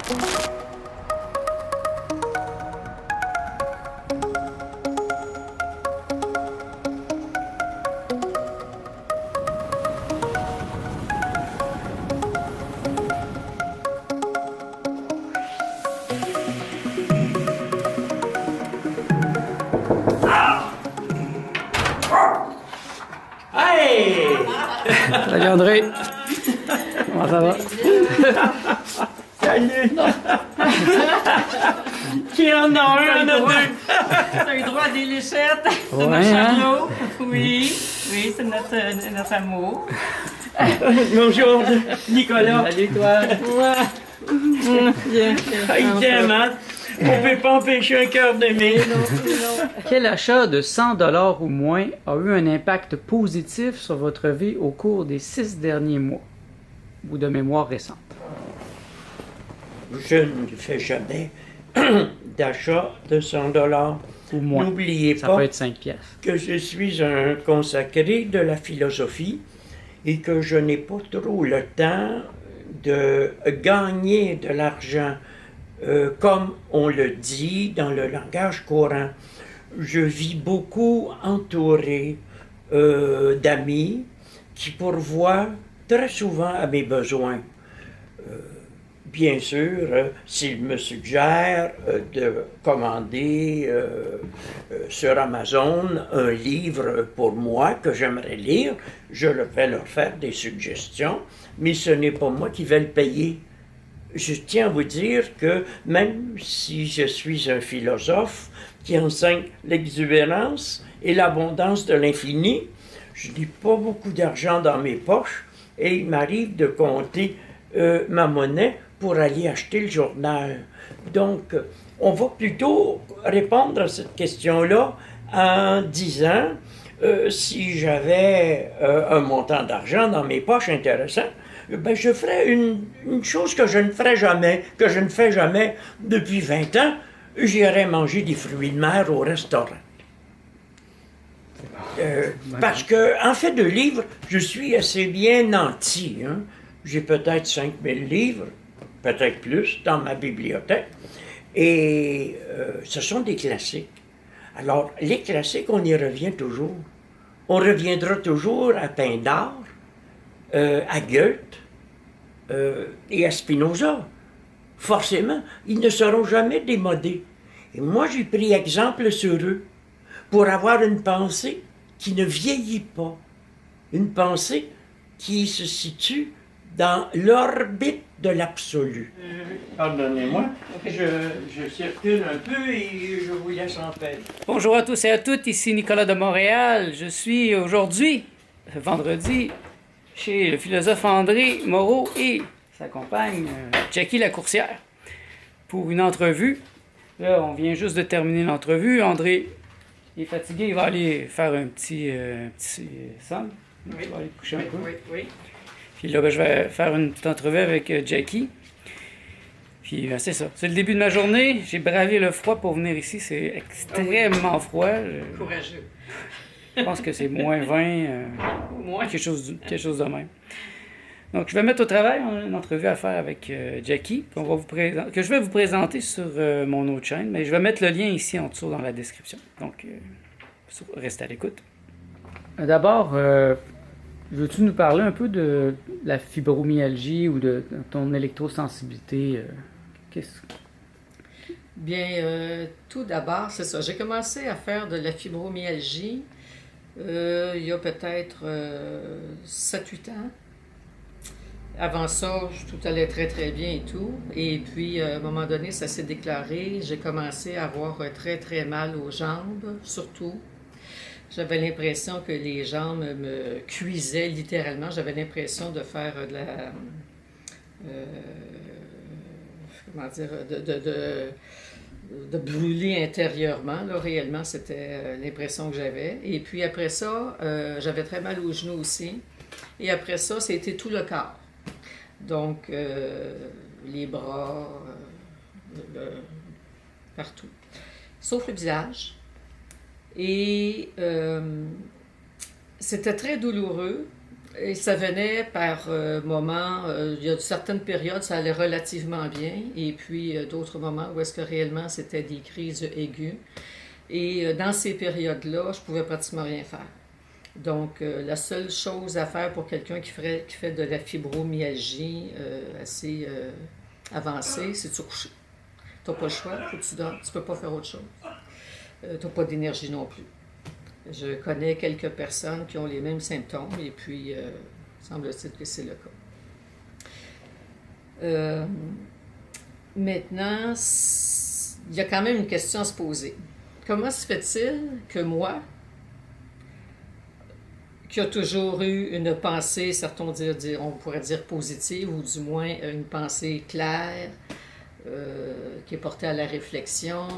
Hey! Salut André. Comment ça va? Salut! Qui en a un, deux? T'as eu droit à des léchettes de Ouais, notre hein? Charlot. Oui, oui, c'est notre amour. Bonjour, Nicolas. Salut toi. Bien. Ah, il t'aime, hein? On peut pas empêcher un cœur d'aimer. Quel achat de 100 $ ou moins a eu un impact positif sur votre vie au cours des 6 derniers mois ou de mémoire récente? Je ne fais jamais d'achat de 100 $. Ou moins. N'oubliez Ça pas peut être 5 piastres. que je suis un consacré de la philosophie et que je n'ai pas trop le temps de gagner de l'argent comme on le dit dans le langage courant. Je vis beaucoup entouré d'amis qui pourvoient très souvent à mes besoins. Bien sûr, s'ils me suggèrent de commander sur Amazon un livre pour moi que j'aimerais lire, je vais leur faire des suggestions, mais ce n'est pas moi qui vais le payer. Je tiens à vous dire que même si je suis un philosophe qui enseigne l'exubérance et l'abondance de l'infini, je n'ai pas beaucoup d'argent dans mes poches et il m'arrive de compter ma monnaie pour aller acheter le journal. Donc, on va plutôt répondre à cette question-là en disant si j'avais un montant d'argent dans mes poches intéressant, ben je ferais une chose que je ne ferais jamais, que je ne fais jamais depuis 20 ans, j'irais manger des fruits de mer au restaurant. Parce que, en fait de livres, je suis assez bien nanti. Hein? J'ai peut-être 5000 livres, peut-être plus, dans ma bibliothèque. Et ce sont des classiques. Alors, les classiques, on y revient toujours. On reviendra toujours à Pindare, à Goethe et à Spinoza. Forcément, ils ne seront jamais démodés. Et moi, j'ai pris exemple sur eux pour avoir une pensée qui ne vieillit pas. Une pensée qui se situe dans l'orbite de l'absolu. Pardonnez-moi, je circule un peu et je vous laisse en paix. Bonjour à tous et à toutes, ici Nicolas de Montréal. Je suis aujourd'hui, vendredi, chez le philosophe André Moreau et sa compagne Jackie Lacourcière pour une entrevue. Là, on vient juste de terminer l'entrevue. André est fatigué, il va aller faire un petit somme. Il va aller coucher un peu. Oui. Puis là, ben, je vais faire une petite entrevue avec Jackie. Puis ben, c'est ça. C'est le début de ma journée. J'ai bravé le froid pour venir ici. C'est extrêmement froid. Courageux. Je pense que c'est moins 20, Moins. quelque chose de même. Donc, je vais mettre au travail. On a une entrevue à faire avec Jackie que je vais vous présenter sur mon autre chaîne. Mais je vais mettre le lien ici en dessous dans la description. Donc, restez à l'écoute. D'abord, veux-tu nous parler un peu de la fibromyalgie ou de ton électrosensibilité? Bien, tout d'abord, c'est ça. J'ai commencé à faire de la fibromyalgie il y a peut-être 7-8 ans. Avant ça, tout allait très très bien et tout. Et puis, à un moment donné, ça s'est déclaré. J'ai commencé à avoir très très mal aux jambes, surtout. J'avais l'impression que les jambes me cuisaient littéralement. J'avais l'impression de faire de la... comment dire? De brûler intérieurement. Là, réellement, c'était l'impression que j'avais. Et puis après ça, j'avais très mal aux genoux aussi. Et après ça, c'était tout le corps. Donc, les bras, partout. Sauf le visage. Et c'était très douloureux. Et ça venait par moments, il y a certaines périodes, ça allait relativement bien, et puis d'autres moments où est-ce que réellement c'était des crises aiguës. Et dans ces périodes-là, je pouvais pratiquement rien faire. Donc, la seule chose à faire pour quelqu'un qui fait de la fibromyalgie assez avancée, c'est de se coucher. Tu n'as pas le choix, faut que tu dors, tu ne peux pas faire autre chose. Tu n'as pas d'énergie non plus. Je connais quelques personnes qui ont les mêmes symptômes et puis, semble-t-il que c'est le cas. Maintenant, il y a quand même une question à se poser. Comment se fait-il que moi, qui a toujours eu une pensée, on pourrait dire positive, ou du moins une pensée claire, qui est portée à la réflexion,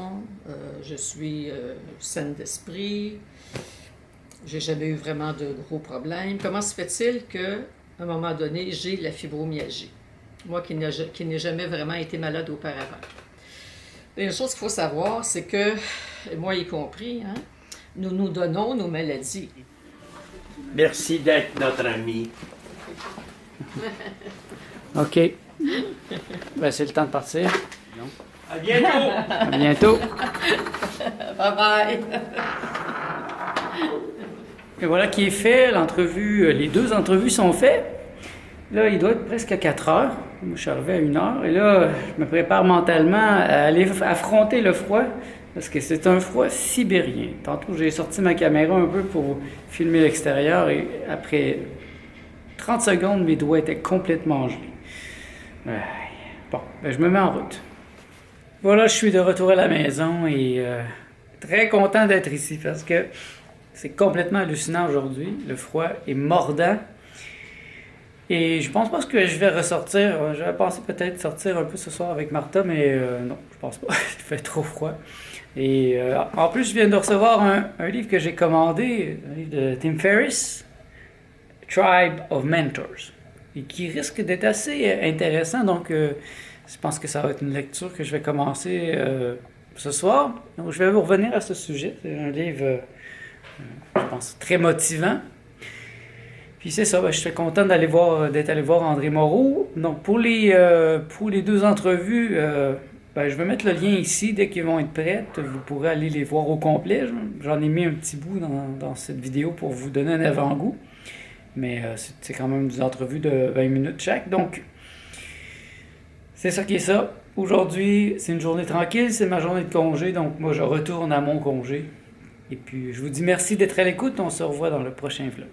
je suis saine d'esprit, j'ai jamais eu vraiment de gros problèmes. Comment se fait-il qu'à un moment donné, j'ai la fibromyalgie? Moi qui n'ai jamais vraiment été malade auparavant. Et une chose qu'il faut savoir, c'est que, moi y compris, hein, nous nous donnons nos maladies. Merci d'être notre ami. OK. Ben, c'est le temps de partir. À bientôt! À bientôt. Bye bye! Et voilà qui est fait. L'entrevue, les 2 entrevues sont faites. Là, il doit être presque à 4 heures. Moi, je suis arrivé à 1 heure. Et là, je me prépare mentalement à aller affronter le froid. Parce que c'est un froid sibérien. Tantôt, j'ai sorti ma caméra un peu pour filmer l'extérieur. Et après 30 secondes, mes doigts étaient complètement gelés. Bon, ben, je me mets en route. Voilà, je suis de retour à la maison et très content d'être ici parce que c'est complètement hallucinant aujourd'hui. Le froid est mordant. Et je pense pas que je vais ressortir. J'avais pensé peut-être sortir un peu ce soir avec Martha, mais non, je pense pas. Il fait trop froid. Et en plus, je viens de recevoir un livre que j'ai commandé, un livre de Tim Ferriss, Tribe of Mentors, et qui risque d'être assez intéressant. Donc, je pense que ça va être une lecture que je vais commencer ce soir. Donc, je vais vous revenir à ce sujet. C'est un livre, je pense, très motivant. Puis c'est ça, ben, je suis content d'être allé voir André Moreau. Donc, pour les 2 entrevues, ben, je vais mettre le lien ici. Dès qu'ils vont être prêtes, vous pourrez aller les voir au complet. J'en ai mis un petit bout dans cette vidéo pour vous donner un avant-goût. Mais c'est quand même des entrevues de 20 minutes chaque. Donc, c'est ça qui est ça. Aujourd'hui, c'est une journée tranquille, c'est ma journée de congé. Donc, moi, je retourne à mon congé. Et puis, je vous dis merci d'être à l'écoute. On se revoit dans le prochain vlog.